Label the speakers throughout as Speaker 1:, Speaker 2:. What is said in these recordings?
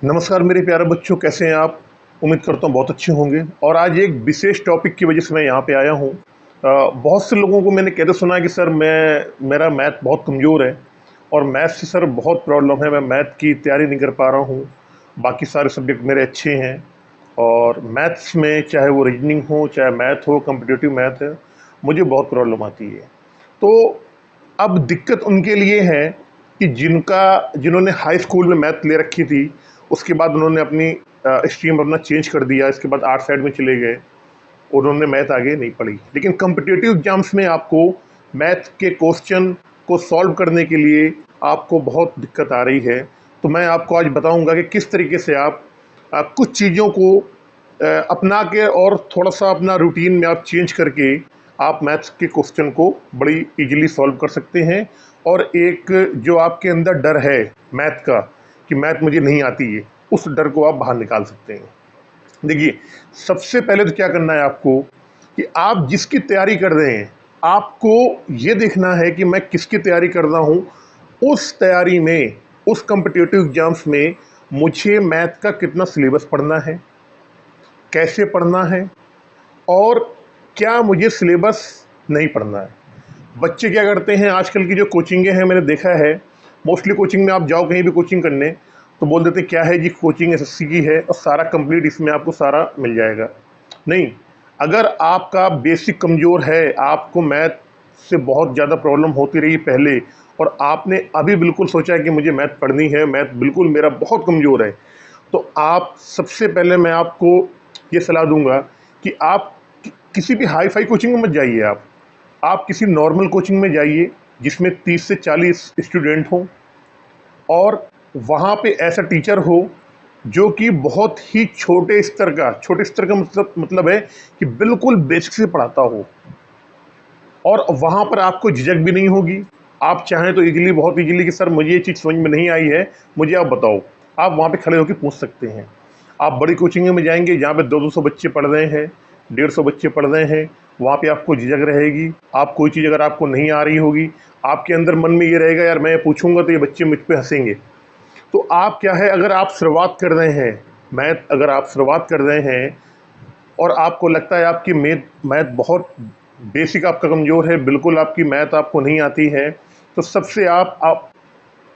Speaker 1: नमस्कार मेरे प्यारे बच्चों, कैसे हैं आप? उम्मीद करता हूँ बहुत अच्छे होंगे। और आज एक विशेष टॉपिक की वजह से मैं यहाँ पे आया हूँ। बहुत से लोगों को मैंने कहते सुना है कि सर मेरा मैथ बहुत कमज़ोर है और मैथ से सर बहुत प्रॉब्लम है, मैं मैथ की तैयारी नहीं कर पा रहा हूँ। बाकी सारे सब्जेक्ट मेरे अच्छे हैं और मैथ्स में चाहे वो रीजनिंग हो, चाहे मैथ हो, कॉम्पिटिटिव मैथ है, मुझे बहुत प्रॉब्लम आती है। तो अब दिक्कत उनके लिए है कि जिन्होंने हाई स्कूल में मैथ ले रखी थी, उसके बाद उन्होंने अपनी स्ट्रीम अपना चेंज कर दिया, इसके बाद आर्ट साइड में चले गए, उन्होंने मैथ आगे नहीं पढ़ी। लेकिन कॉम्पिटिटिव एग्जाम्स में आपको मैथ के क्वेश्चन को सॉल्व करने के लिए आपको बहुत दिक्कत आ रही है। तो मैं आपको आज बताऊंगा कि किस तरीके से आप कुछ चीज़ों को अपना के और थोड़ा सा अपना रूटीन में आप चेंज करके आप मैथ्स के क्वेश्चन को बड़ी इजीली सॉल्व कर सकते हैं। और एक जो आपके अंदर डर है मैथ का कि मैथ मुझे नहीं आती है, उस डर को आप बाहर निकाल सकते हैं। देखिए, सबसे पहले तो क्या करना है आपको कि आप जिसकी तैयारी कर रहे हैं, आपको ये देखना है कि मैं किसकी तैयारी कर रहा हूँ। उस तैयारी में, उस कॉम्पिटिटिव एग्जाम्स में मुझे मैथ का कितना सिलेबस पढ़ना है, कैसे पढ़ना है और क्या मुझे सिलेबस नहीं पढ़ना है। बच्चे क्या करते हैं, आजकल की जो कोचिंगें हैं मैंने देखा है, मोस्टली कोचिंग में आप जाओ कहीं भी कोचिंग करने तो बोल देते क्या है जी, कोचिंग एसएससी की है और सारा कंप्लीट इसमें आपको सारा मिल जाएगा। नहीं, अगर आपका बेसिक कमज़ोर है, आपको मैथ से बहुत ज़्यादा प्रॉब्लम होती रही पहले और आपने अभी बिल्कुल सोचा है कि मुझे मैथ पढ़नी है, मैथ बिल्कुल मेरा बहुत कमज़ोर है, तो आप सबसे पहले मैं आपको ये सलाह दूंगा कि आप किसी भी हाई फाई कोचिंग में मत जाइए। आप किसी नॉर्मल कोचिंग में जाइए जिसमें 30 से 40 स्टूडेंट हों और वहाँ पे ऐसा टीचर हो जो कि बहुत ही छोटे स्तर का मतलब है कि बिल्कुल बेसिक से पढ़ाता हो। और वहाँ पर आपको झिझक भी नहीं होगी। आप चाहें तो इजीली, बहुत इजीली कि सर मुझे ये चीज़ समझ में नहीं आई है, मुझे आप बताओ, आप वहाँ पे खड़े होकर पूछ सकते हैं। आप बड़ी कोचिंगों में जाएंगे जहाँ पे 200 बच्चे पढ़ रहे हैं, 150 बच्चे पढ़ रहे हैं, वहाँ पे आपको झिझक रहेगी। आप कोई चीज़ अगर आपको नहीं आ रही होगी, आपके अंदर मन में ये रहेगा यार मैं पूछूंगा तो ये बच्चे मुझ पर हंसेंगे। तो आप क्या है, अगर आप शुरुआत कर रहे हैं मैथ, अगर आप शुरुआत कर रहे हैं और आपको लगता है आपकी मैथ मैथ बहुत बेसिक आपका कमज़ोर है, बिल्कुल आपकी मैथ आपको नहीं आती है, तो सबसे आप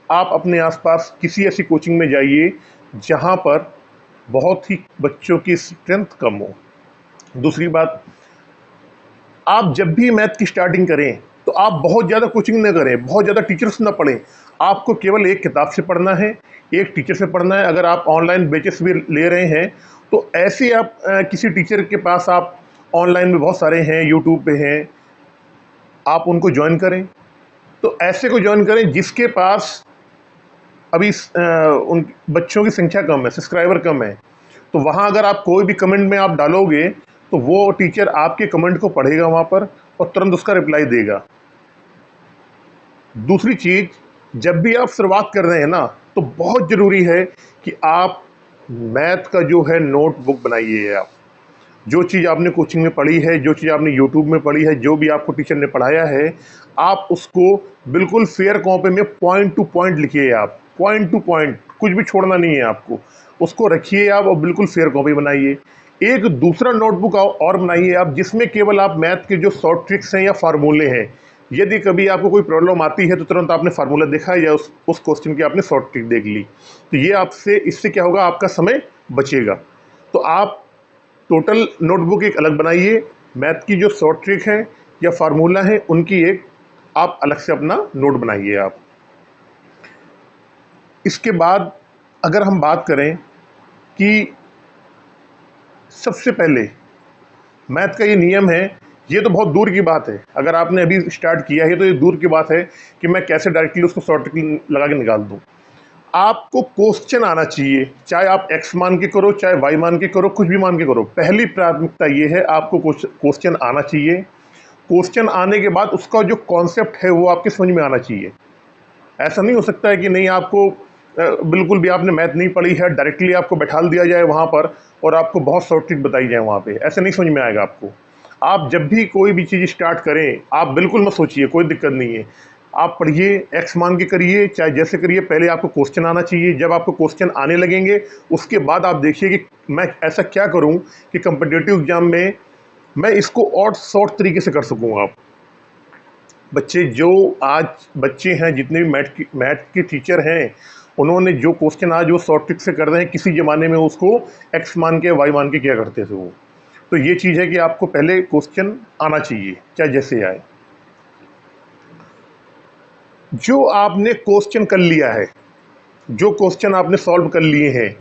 Speaker 1: अपने आसपास किसी ऐसी कोचिंग में जाइए जहाँ पर बहुत ही बच्चों की स्ट्रेंथ कम हो। दूसरी बात, आप जब भी मैथ की स्टार्टिंग करें तो आप बहुत ज़्यादा कोचिंग न करें, बहुत ज़्यादा टीचर्स ना पढ़ें। आपको केवल एक किताब से पढ़ना है, एक टीचर से पढ़ना है। अगर आप ऑनलाइन बैचेस भी ले रहे हैं तो ऐसे आप किसी टीचर के पास, आप ऑनलाइन में बहुत सारे हैं, यूट्यूब पे हैं, आप उनको ज्वाइन करें। तो ऐसे को ज्वाइन करें जिसके पास अभी उन बच्चों की संख्या कम है, सब्सक्राइबर कम है। तो वहाँ अगर आप कोई भी कमेंट में आप डालोगे तो वो टीचर आपके कमेंट को पढ़ेगा वहाँ पर और तुरंत उसका रिप्लाई देगा। दूसरी चीज़, जब भी आप शुरुआत कर रहे हैं ना, तो बहुत ज़रूरी है कि आप मैथ का जो है नोटबुक बनाइए। आप जो चीज़ आपने कोचिंग में पढ़ी है, जो चीज़ आपने यूट्यूब में पढ़ी है, जो भी आपको टीचर ने पढ़ाया है, आप उसको बिल्कुल फेयर कॉपी में पॉइंट टू पॉइंट लिखिए। आप पॉइंट टू पॉइंट कुछ भी छोड़ना नहीं है आपको, उसको रखिए आप और बिल्कुल फेयर कॉपी बनाइए। एक दूसरा नोटबुक और बनाइए आप, जिसमें केवल आप मैथ के जो शॉर्ट ट्रिक्स हैं या फार्मूले हैं, यदि कभी आपको कोई प्रॉब्लम आती है तो तुरंत आपने फार्मूला देखा या उस क्वेश्चन की आपने शॉर्ट ट्रिक देख ली, तो ये आपसे, इससे क्या होगा, आपका समय बचेगा। तो आप टोटल नोटबुक एक अलग बनाइए, मैथ की जो शॉर्ट ट्रिक है या फार्मूला है उनकी एक आप अलग से अपना नोट बनाइए आप। इसके बाद अगर हम बात करें कि सबसे पहले मैथ का ये नियम है, ये तो बहुत दूर की बात है, अगर आपने अभी स्टार्ट किया है तो ये दूर की बात है कि मैं कैसे डायरेक्टली उसको शॉर्ट ट्रिक लगा के निकाल दूँ। आपको क्वेश्चन आना चाहिए, चाहे आप एक्स मान के करो, चाहे वाई मान के करो, कुछ भी मान के करो। पहली प्राथमिकता ये है, आपको क्वेश्चन आना चाहिए। क्वेश्चन आने के बाद उसका जो कॉन्सेप्ट है वो आपके समझ में आना चाहिए। ऐसा नहीं हो सकता है कि नहीं, आपको बिल्कुल भी आपने मैथ नहीं पढ़ी है, डायरेक्टली आपको बैठाल दिया जाए वहाँ पर और आपको बहुत शॉर्ट ट्रिक बताई जाए वहाँ पे, ऐसे नहीं समझ में आएगा आपको। आप जब भी कोई भी चीज़ स्टार्ट करें, आप बिल्कुल मत सोचिए, कोई दिक्कत नहीं है, आप पढ़िए, एक्स मान के करिए, चाहे जैसे करिए, पहले आपको क्वेश्चन आना चाहिए। जब आपको क्वेश्चन आने लगेंगे उसके बाद आप देखिए कि मैं ऐसा क्या करूं कि कंपिटिटिव एग्जाम में मैं इसको और शॉर्ट तरीके से कर सकूं। आप बच्चे जो आज बच्चे हैं, जितने भी मैथ के टीचर हैं, उन्होंने जो क्वेश्चन आज वो शॉर्ट ट्रिक से कर रहे हैं, किसी ज़माने में उसको एक्स मान के वाई मान के किया करते थे वो। तो ये चीज़ है कि आपको पहले क्वेश्चन आना चाहिए, चाहे जैसे आए। जो आपने क्वेश्चन कर लिया है, जो क्वेश्चन आपने सॉल्व कर लिए हैं,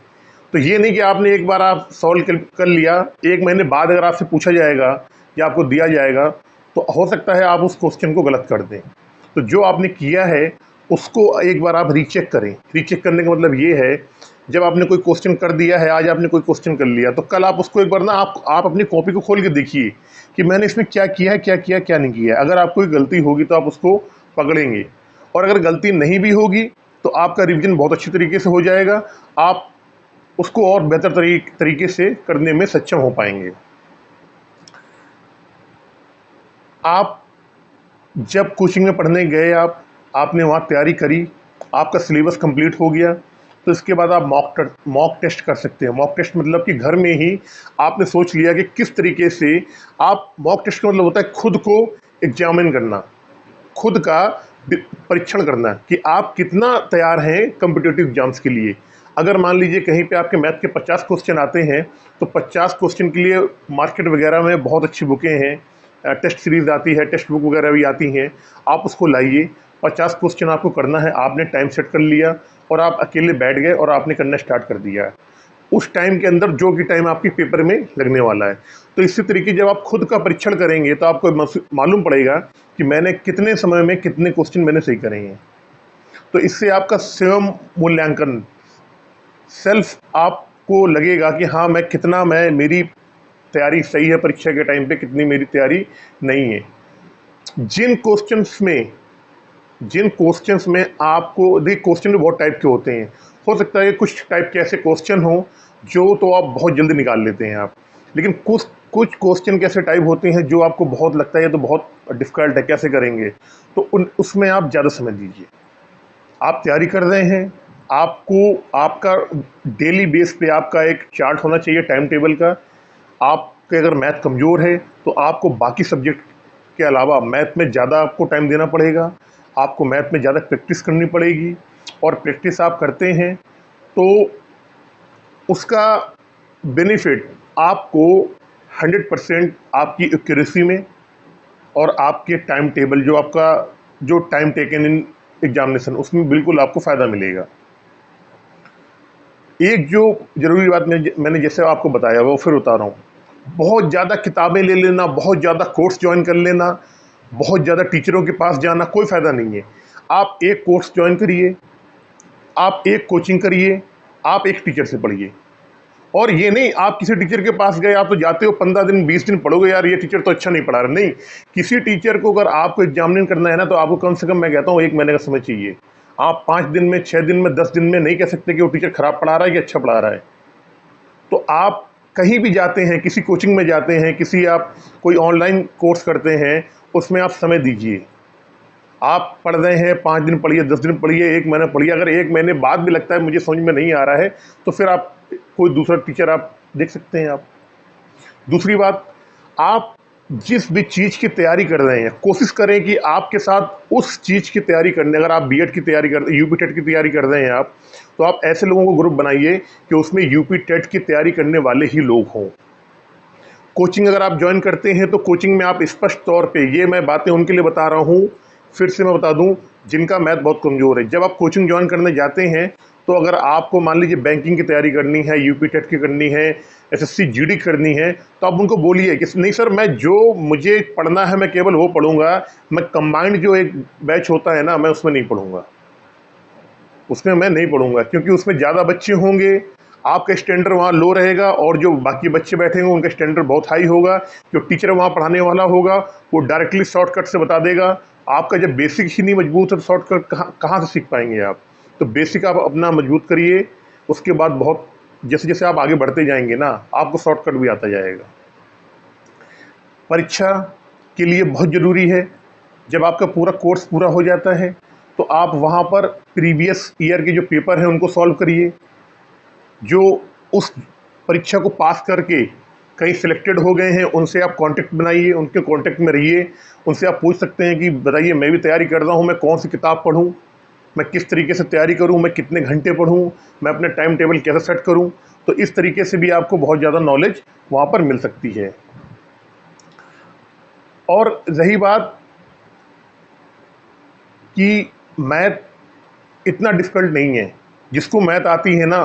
Speaker 1: तो ये नहीं कि आपने एक बार आप सॉल्व कर लिया, 1 महीने बाद अगर आपसे पूछा जाएगा या आपको दिया जाएगा तो हो सकता है आप उस क्वेश्चन को गलत कर दें। तो जो आपने किया है उसको एक बार आप रीचेक करें। रीचेक करने का मतलब ये है, जब आपने कोई क्वेश्चन कर दिया है, आज आपने कोई क्वेश्चन कर लिया, तो कल आप उसको एक बार ना आप अपनी कॉपी को खोल के देखिए कि मैंने इसमें क्या किया है, क्या किया, क्या नहीं किया है। अगर आपको कोई गलती होगी तो आप उसको पकड़ेंगे, और अगर गलती नहीं भी होगी तो आपका रिवीजन बहुत अच्छी तरीके से हो जाएगा। आप उसको और बेहतर तरीके से करने में सक्षम हो पाएंगे। आप जब कोचिंग में पढ़ने गए, आपने वहाँ तैयारी करी, आपका सिलेबस कंप्लीट हो गया, तो इसके बाद आप मॉक टेस्ट कर सकते हैं। मॉक टेस्ट मतलब कि घर में ही आपने सोच लिया कि किस तरीके से आप मॉक टेस्ट का मतलब होता है खुद को एग्जामिन करना, खुद का परीक्षण करना कि आप कितना तैयार हैं कॉम्पिटिटिव एग्जाम्स के लिए। अगर मान लीजिए कहीं पे आपके मैथ के 50 क्वेश्चन आते हैं, तो 50 क्वेश्चन के लिए मार्केट वगैरह में बहुत अच्छी बुकें हैं, टेस्ट सीरीज आती है, टेक्स्ट बुक वगैरह भी आती हैं। आप उसको लाइए, 50 क्वेश्चन आपको करना है, आपने टाइम सेट कर लिया और आप अकेले बैठ गए और आपने करना स्टार्ट कर दिया। उस टाइम के अंदर जो कि टाइम आपके पेपर में लगने वाला है। तो इसी तरीके जब आप खुद का परीक्षण करेंगे तो आपको मालूम पड़ेगा कि मैंने कितने समय में कितने क्वेश्चन मैंने सही करे हैं। तो इससे आपका स्वयं मूल्यांकन, सेल्फ आपको लगेगा कि हाँ मैं मेरी तैयारी सही है, परीक्षा के टाइम पे कितनी मेरी तैयारी नहीं है। जिन क्वेश्चंस में आपको देखिए, क्वेश्चन भी बहुत टाइप के होते हैं। हो सकता है कुछ टाइप के ऐसे क्वेश्चन हो जो तो आप बहुत जल्दी निकाल लेते हैं आप, लेकिन कुछ क्वेश्चन कैसे टाइप होते हैं जो आपको बहुत लगता है ये तो बहुत डिफिकल्ट है, कैसे करेंगे, तो उसमें आप ज़्यादा समय दीजिए। आप तैयारी कर रहे हैं, आपको आपका डेली बेस पे आपका एक चार्ट होना चाहिए टाइम टेबल का। आपके अगर मैथ कमज़ोर है तो आपको बाकी सब्जेक्ट के अलावा मैथ में ज़्यादा आपको टाइम देना पड़ेगा, आपको मैथ में ज़्यादा प्रैक्टिस करनी पड़ेगी। और प्रैक्टिस आप करते हैं तो उसका बेनिफिट आपको 100% आपकी एक्यूरेसी में और आपके टाइम टेबल जो टाइम टेकन इन एग्जामिनेशन, उसमें बिल्कुल आपको फ़ायदा मिलेगा। एक जो ज़रूरी बात मैंने जैसे आपको बताया वो फिर बता रहा हूँ, बहुत ज़्यादा किताबें ले लेना, बहुत ज़्यादा कोर्स ज्वाइन कर लेना, बहुत ज़्यादा टीचरों के पास जाना कोई फ़ायदा नहीं है। आप एक कोर्स ज्वाइन करिए, आप एक कोचिंग करिए, आप एक टीचर से पढ़िए। और ये नहीं आप किसी टीचर के पास गए, आप तो जाते हो 15 दिन 20 दिन पढ़ोगे, यार ये टीचर तो अच्छा नहीं पढ़ा रहा। नहीं, किसी टीचर को अगर आपको एग्जामिनेशन करना है ना, तो आपको कम से कम मैं कहता हूँ 1 महीने का समय चाहिए। आप 5 दिन में, 6 दिन में, 10 दिन में नहीं कह सकते कि वो टीचर खराब पढ़ा रहा है कि अच्छा पढ़ा रहा है। तो आप कहीं भी जाते हैं, किसी कोचिंग में जाते हैं, किसी आप कोई ऑनलाइन कोर्स करते हैं, उसमें आप समय दीजिए। आप पढ़ रहे हैं, 5 दिन पढ़िए, 10 दिन पढ़िए, 1 महीना पढ़िए। अगर 1 महीने बाद भी लगता है मुझे समझ में नहीं आ रहा है, तो फिर आप कोई दूसरा टीचर आप देख सकते हैं आप। दूसरी बात, आप जिस भी चीज़ की तैयारी कर रहे हैं, कोशिश करें कि आपके साथ उस चीज़ की तैयारी करने, अगर आप बीएड की तैयारी कर, यूपी टेट की तैयारी कर रहे हैं आप, तो आप ऐसे लोगों को ग्रुप बनाइए कि उसमें यूपी टेट की तैयारी करने वाले ही लोग हों। कोचिंग अगर आप ज्वाइन करते हैं तो कोचिंग में आप स्पष्ट तौर पे, ये मैं बातें उनके लिए बता रहा हूँ, फिर से मैं बता दूं जिनका मैथ बहुत कमज़ोर है। जब आप कोचिंग ज्वाइन करने जाते हैं तो अगर आपको मान लीजिए बैंकिंग की तैयारी करनी है, यूपी टेट की करनी है, एसएससी जीडी करनी है, तो आप उनको बोलिए कि नहीं सर, मैं जो मुझे पढ़ना है मैं केवल वो पढ़ूंगा, मैं कंबाइंड जो एक बैच होता है ना, मैं उसमें नहीं पढ़ूंगा, उसमें मैं नहीं पढ़ूंगा, क्योंकि उसमें ज़्यादा बच्चे होंगे, आपका स्टैंडर्ड वहाँ लो रहेगा और जो बाकी बच्चे बैठेंगे उनका स्टैंडर्ड बहुत हाई होगा। जो टीचर वहाँ पढ़ाने वाला होगा वो डायरेक्टली शॉर्टकट से बता देगा। आपका जब बेसिक ही नहीं मजबूत है तो शॉर्टकट कहाँ से सीख पाएंगे आप। तो बेसिक आप अपना मजबूत करिए, उसके बाद बहुत जैसे जैसे आप आगे बढ़ते जाएंगे ना, आपको शॉर्टकट भी आता जाएगा। परीक्षा के लिए बहुत ज़रूरी है जब आपका पूरा कोर्स पूरा हो जाता है तो आप वहाँ पर प्रीवियस ईयर के जो पेपर हैं उनको सॉल्व करिए। जो उस परीक्षा को पास करके कहीं सिलेक्टेड हो गए हैं उनसे आप कांटेक्ट बनाइए, उनके कांटेक्ट में रहिए। उनसे आप पूछ सकते हैं कि बताइए मैं भी तैयारी कर रहा हूँ, मैं कौन सी किताब पढूं, मैं किस तरीके से तैयारी करूं, मैं कितने घंटे पढूं, मैं अपने टाइम टेबल कैसे सेट करूं। तो इस तरीके से भी आपको बहुत ज़्यादा नॉलेज वहाँ पर मिल सकती है। और रही बात कि मैथ इतना डिफ़िकल्ट नहीं है। जिसको मैथ आती है ना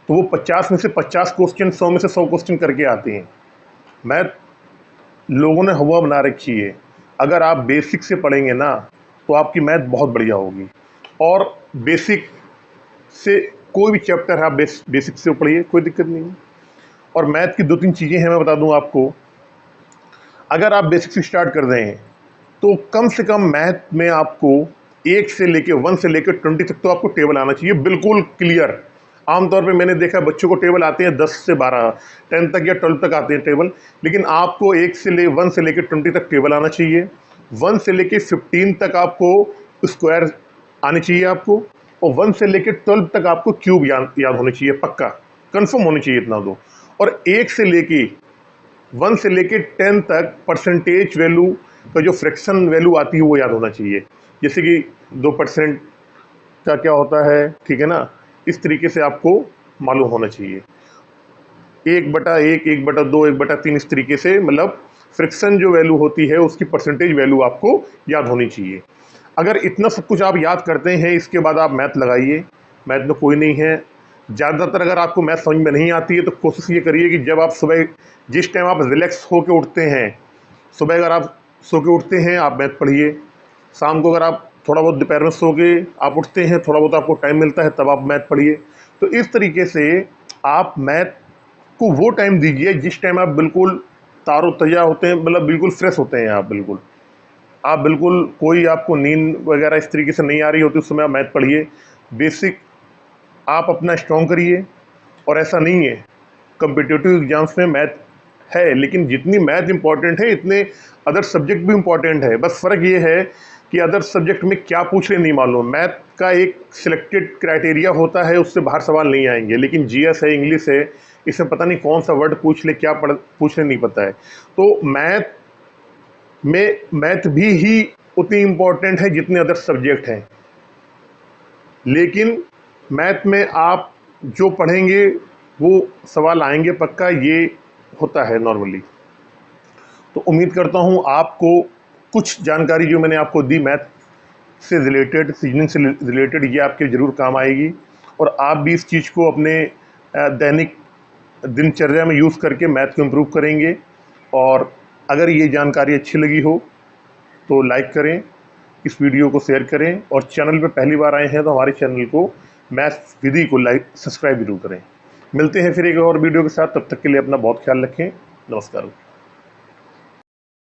Speaker 1: तो वो 50 में से 50 क्वेश्चन, 100 में से 100 क्वेश्चन करके आते हैं। मैथ लोगों ने हवा बना रखी है। अगर आप बेसिक से पढ़ेंगे ना तो आपकी मैथ बहुत बढ़िया होगी। और बेसिक से कोई भी चैप्टर है आप बेसिक से पढ़िए, कोई दिक्कत नहीं है। और मैथ की 2-3 चीज़ें हैं, मैं बता दूं आपको। अगर आप बेसिक से स्टार्ट कर रहे हैं तो कम से कम मैथ में आपको 1 से लेके 1 से लेकर 20 तक तो आपको टेबल आना चाहिए, बिल्कुल क्लियर। आमतौर पे मैंने देखा बच्चों को टेबल आते हैं 10 से 12, 10 तक या 12 तक आते हैं टेबल। लेकिन आपको 1 से लेकर 20 तक टेबल आना चाहिए। 1 से लेकर 15 तक आपको स्क्वायर आने चाहिए आपको। और 1 से लेकर 12 तक आपको क्यूब याद होने चाहिए, पक्का कंफर्म होनी चाहिए इतना दो। और 1 से लेके 10 तक परसेंटेज वैल्यू का जो फ्रैक्शन वैल्यू आती है वो याद होना चाहिए। जैसे कि 2% का क्या होता है, ठीक है ना। इस तरीके से आपको मालूम होना चाहिए। 1/1, 1/2, 1/3, इस तरीके से, मतलब फ्रैक्शन जो वैल्यू होती है उसकी परसेंटेज वैल्यू आपको याद होनी चाहिए। अगर इतना सब कुछ आप याद करते हैं इसके बाद आप मैथ लगाइए। मैथ में कोई नहीं है। ज़्यादातर अगर आपको मैथ समझ में नहीं आती है तो कोशिश ये करिए कि जब आप सुबह, जिस टाइम आप रिलैक्स होकर उठते हैं, सुबह अगर आप सो के उठते हैं आप मैथ पढ़िए। शाम को अगर आप थोड़ा बहुत दोपहर में सो के आप उठते हैं, थोड़ा बहुत आपको टाइम मिलता है, तब आप मैथ पढ़िए। तो इस तरीके से आप मैथ को वो टाइम दीजिए जिस टाइम आप बिल्कुल तारो-तजा होते हैं, मतलब बिल्कुल फ्रेश होते हैं आप बिल्कुल कोई आपको नींद वगैरह इस तरीके से नहीं आ रही होती, उस समय आप मैथ पढ़िए। बेसिक आप अपना स्ट्रॉन्ग करिए। और ऐसा नहीं है, कॉम्पिटिटिव एग्जाम्स में मैथ है, लेकिन जितनी मैथ इंपॉर्टेंट है इतने अदर सब्जेक्ट भी इंपॉर्टेंट है। बस फ़र्क ये है कि अदर सब्जेक्ट में क्या पूछ रहे नहीं मालूम। मैथ का एक सिलेक्टेड क्राइटेरिया होता है, उससे बाहर सवाल नहीं आएंगे। लेकिन जीएस है, इंग्लिश है, इसमें पता नहीं कौन सा वर्ड पूछ ले, क्या पूछ ले, नहीं पता है। तो मैथ भी ही उतनी इम्पोर्टेंट है जितने अदर सब्जेक्ट हैं। लेकिन मैथ में आप जो पढ़ेंगे वो सवाल आएंगे पक्का, ये होता है नॉर्मली। तो उम्मीद करता हूँ आपको कुछ जानकारी जो मैंने आपको दी मैथ से रिलेटेड, सीजनिंग से रिलेटेड, ये आपके ज़रूर काम आएगी। और आप भी इस चीज़ को अपने दैनिक दिनचर्या में यूज़ करके मैथ को इम्प्रूव करेंगे। और अगर ये जानकारी अच्छी लगी हो तो लाइक करें, इस वीडियो को शेयर करें। और चैनल पे पहली बार आए हैं तो हमारे चैनल को मैथ विधि को सब्सक्राइब जरूर करें। मिलते हैं फिर एक और वीडियो के साथ, तब तक के लिए अपना बहुत ख्याल रखें। नमस्कार।